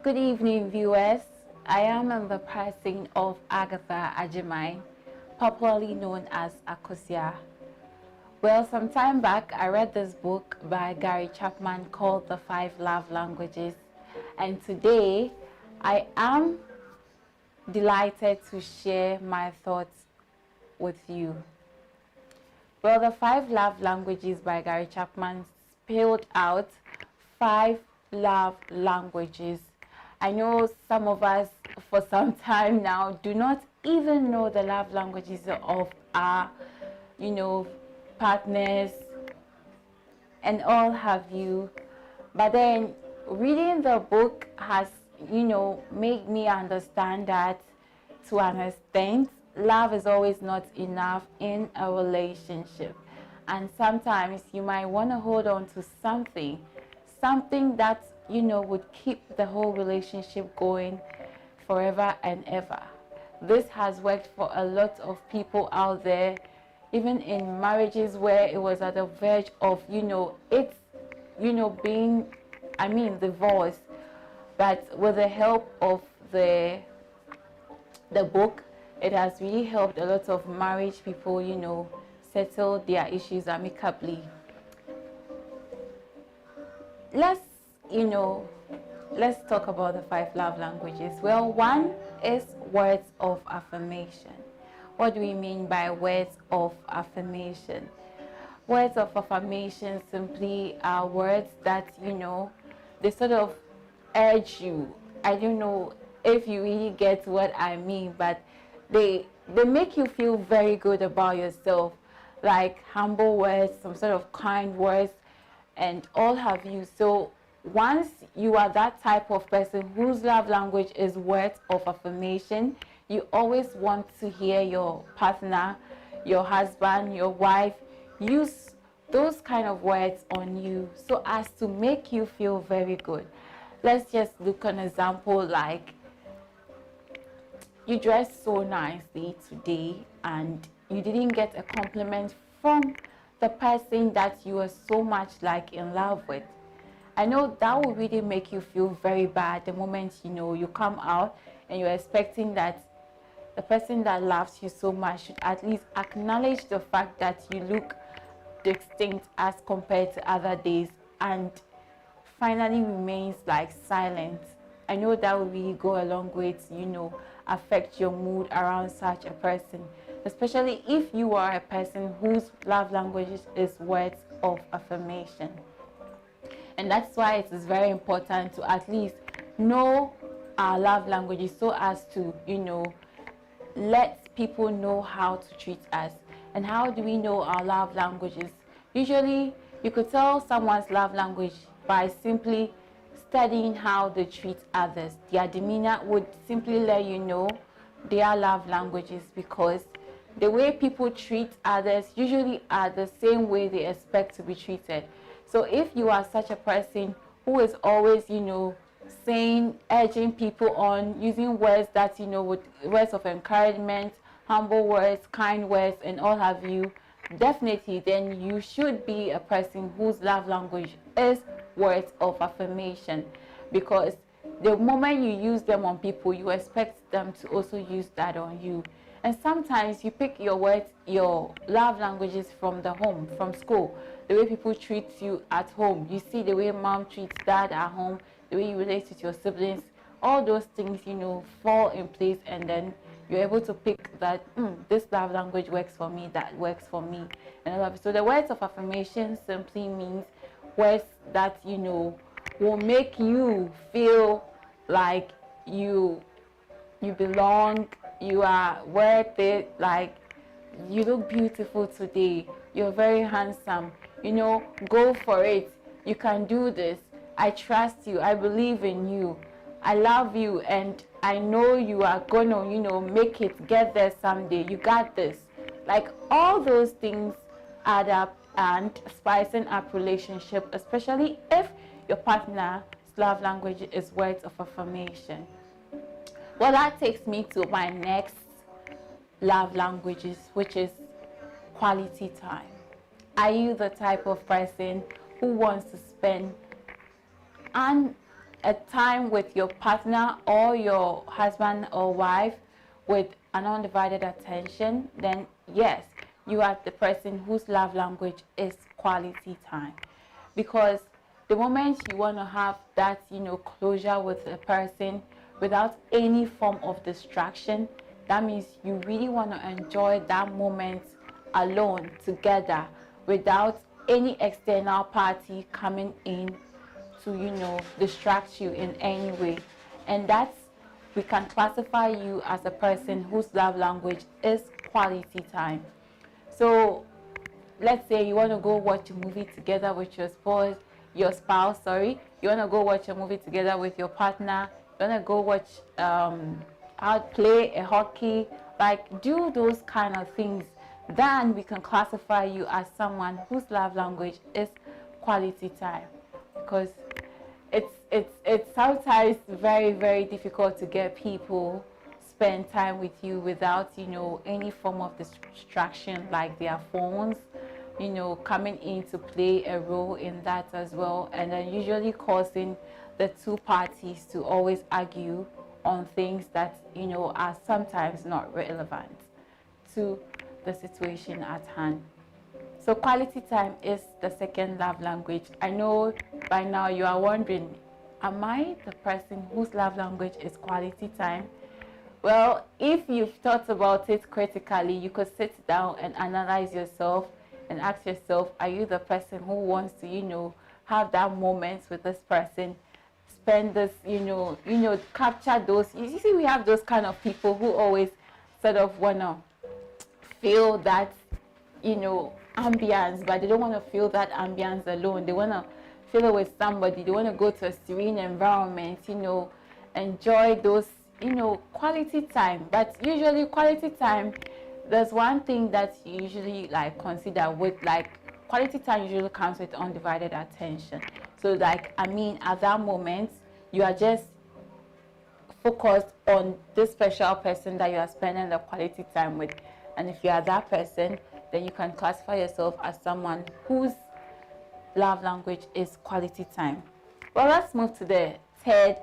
Good evening, viewers. I am in the person of Agatha Ajimai, popularly known as Akosia. Well, some time back, I read this book by Gary Chapman called The 5 Love Languages, and today I am delighted to share my thoughts with you. Well, The 5 Love Languages by Gary Chapman spelled out 5 love languages. I know some of us for some time now do not even know the love languages of our, partners and all have you. But then reading the book has, made me understand that to an extent, love is always not enough in a relationship. And sometimes you might want to hold on to something that would keep the whole relationship going forever and ever. This has worked for a lot of people out there, even in marriages where it was at the verge of being divorced. But with the help of the book, it has really helped a lot of marriage people settle their issues amicably. Let's talk about the 5 love languages. Well, one is words of affirmation. What do we mean by words of affirmation? Words of affirmation simply are words that, they sort of urge you. I don't know if you really get what I mean, but they make you feel very good about yourself, like humble words, some sort of kind words, and all have you. So once you are that type of person whose love language is words of affirmation, you always want to hear your partner, your husband, your wife use those kind of words on you so as to make you feel very good. Let's just look at an example like you dressed so nicely today and you didn't get a compliment from the person that you were so much in love with. I know that will really make you feel very bad the moment you come out and you're expecting that the person that loves you so much should at least acknowledge the fact that you look distinct as compared to other days, and finally remains silent. I know that will really go a long way to affect your mood around such a person, especially if you are a person whose love language is words of affirmation. And that's why it is very important to at least know our love languages so as to let people know how to treat us. And how do we know our love languages? Usually you could tell someone's love language by simply studying how they treat others. Their demeanor would simply let you know their love languages, because the way people treat others usually are the same way they expect to be treated. So if you are such a person who is always saying, urging people on, using words that with words of encouragement, humble words, kind words, and all have you, definitely then you should be a person whose love language is words of affirmation, because the moment you use them on people, you expect them to also use that on you. And sometimes you pick your words, your love languages from the home, from school, the way people treat you at home. You see the way mom treats dad at home, the way you relate with your siblings, all those things fall in place, and then you're able to pick that this love language works for me, that works for me, and all of it. So the words of affirmation simply means words that will make you feel like you belong, you are worth it, like you look beautiful today, you're very handsome, go for it, you can do this, I trust you, I believe in you, I love you, and I know you are gonna make it, get there someday, you got this. Like all those things add up and spicing up relationship, especially if your partner's love language is words of affirmation. Well, that takes me to my next love languages, which is quality time. Are you the type of person who wants to spend a time with your partner or your husband or wife with an undivided attention, then yes, you are the person whose love language is quality time. Because the moment you want to have that, closure with a person without any form of distraction, that means you really want to enjoy that moment alone, together, without any external party coming in to, distract you in any way. And that's, we can classify you as a person whose love language is quality time. So let's say you want to go watch a movie together with your spouse, you want to go watch a movie together with your partner, you want to go watch play a hockey, like do those kind of things, then we can classify you as someone whose love language is quality time. Because it's sometimes very, very difficult to get people spend time with you without any form of distraction, like their phones coming in to play a role in that as well, and then usually causing the two parties to always argue on things that are sometimes not relevant to the situation at hand. So quality time is the second love language. I know by now you are wondering, am I the person whose love language is quality time? Well, if you've thought about it critically, you could sit down and analyze yourself and ask yourself, are you the person who wants to, have that moment with this person, spend this, capture those. You see, we have those kind of people who always sort of want to feel that, ambience, but they don't want to feel that ambience alone. They want to feel it with somebody. They want to go to a serene environment, enjoy those, quality time. But usually quality time, there's one thing that you usually consider with quality time usually comes with undivided attention. So at that moment, you are just focused on this special person that you are spending the quality time with. And if you are that person, then you can classify yourself as someone whose love language is quality time. Well, let's move to the third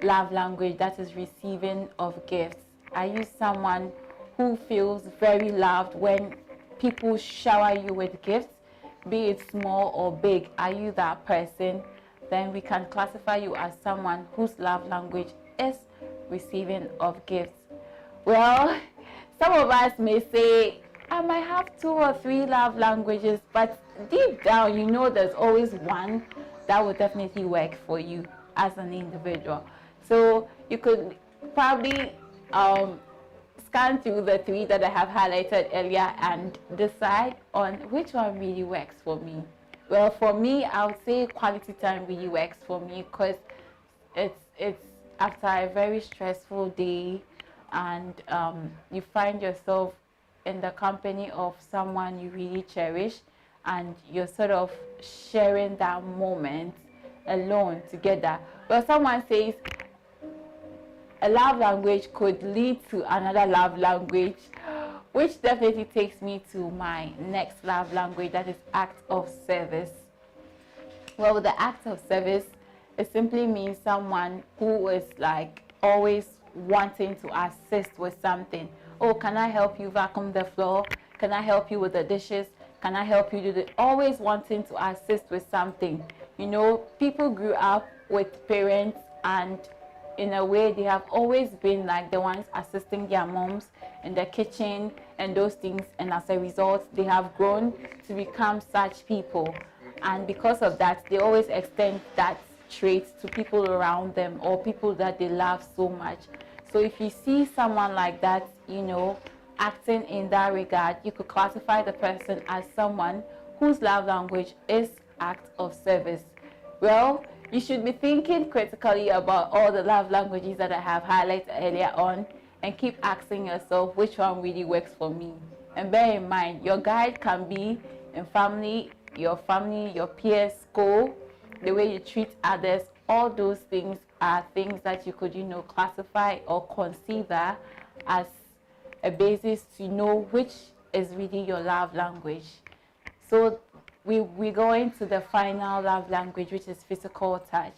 love language, that is receiving of gifts. Are you someone who feels very loved when people shower you with gifts, be it small or big? Are you that person? Then we can classify you as someone whose love language is receiving of gifts. Well, some of us may say, I might have 2 or 3 love languages, but deep down, there's always one that would definitely work for you as an individual. So you could probably scan through the 3 that I have highlighted earlier and decide on which one really works for me. Well, for me, I would say quality time really works for me, because it's after a very stressful day, and you find yourself in the company of someone you really cherish, and you're sort of sharing that moment alone together. Well, someone says a love language could lead to another love language, which definitely takes me to my next love language, that is act of service. Well, the act of service, it simply means someone who is always wanting to assist with something. Oh, can I help you vacuum the floor? Can I help you with the dishes? Can I help you do the... Always wanting to assist with something. People grew up with parents, and in a way they have always been the ones assisting their moms in the kitchen and those things, and as a result they have grown to become such people, and because of that they always extend that trait to people around them or people that they love so much. So if you see someone like that, acting in that regard, you could classify the person as someone whose love language is act of service. Well, you should be thinking critically about all the love languages that I have highlighted earlier on, and keep asking yourself which one really works for me. And bear in mind, your guide can be in family, your peers, school, the way you treat others. All those things are things that you could, classify or consider as a basis to know which is really your love language. So we go into the final love language, which is physical touch.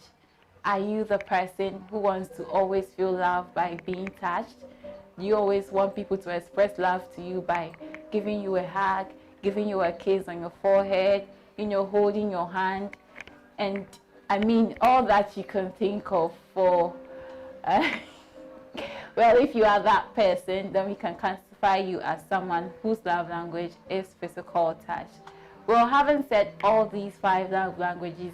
Are you the person who wants to always feel loved by being touched? Do you always want people to express love to you by giving you a hug, giving you a kiss on your forehead, holding your hand? And I mean, all that you can think of for, well, if you are that person, then we can classify you as someone whose love language is physical touch. Well, having said all these 5 love languages,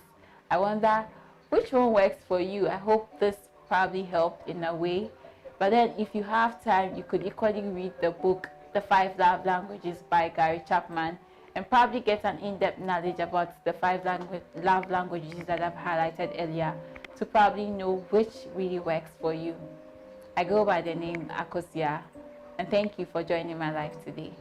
I wonder which one works for you. I hope this probably helped in a way. But then if you have time, you could equally read the book, The 5 Love Languages by Gary Chapman, and probably get an in-depth knowledge about the 5 love languages that I've highlighted earlier to probably know which really works for you. I go by the name Akosia, and thank you for joining my life today.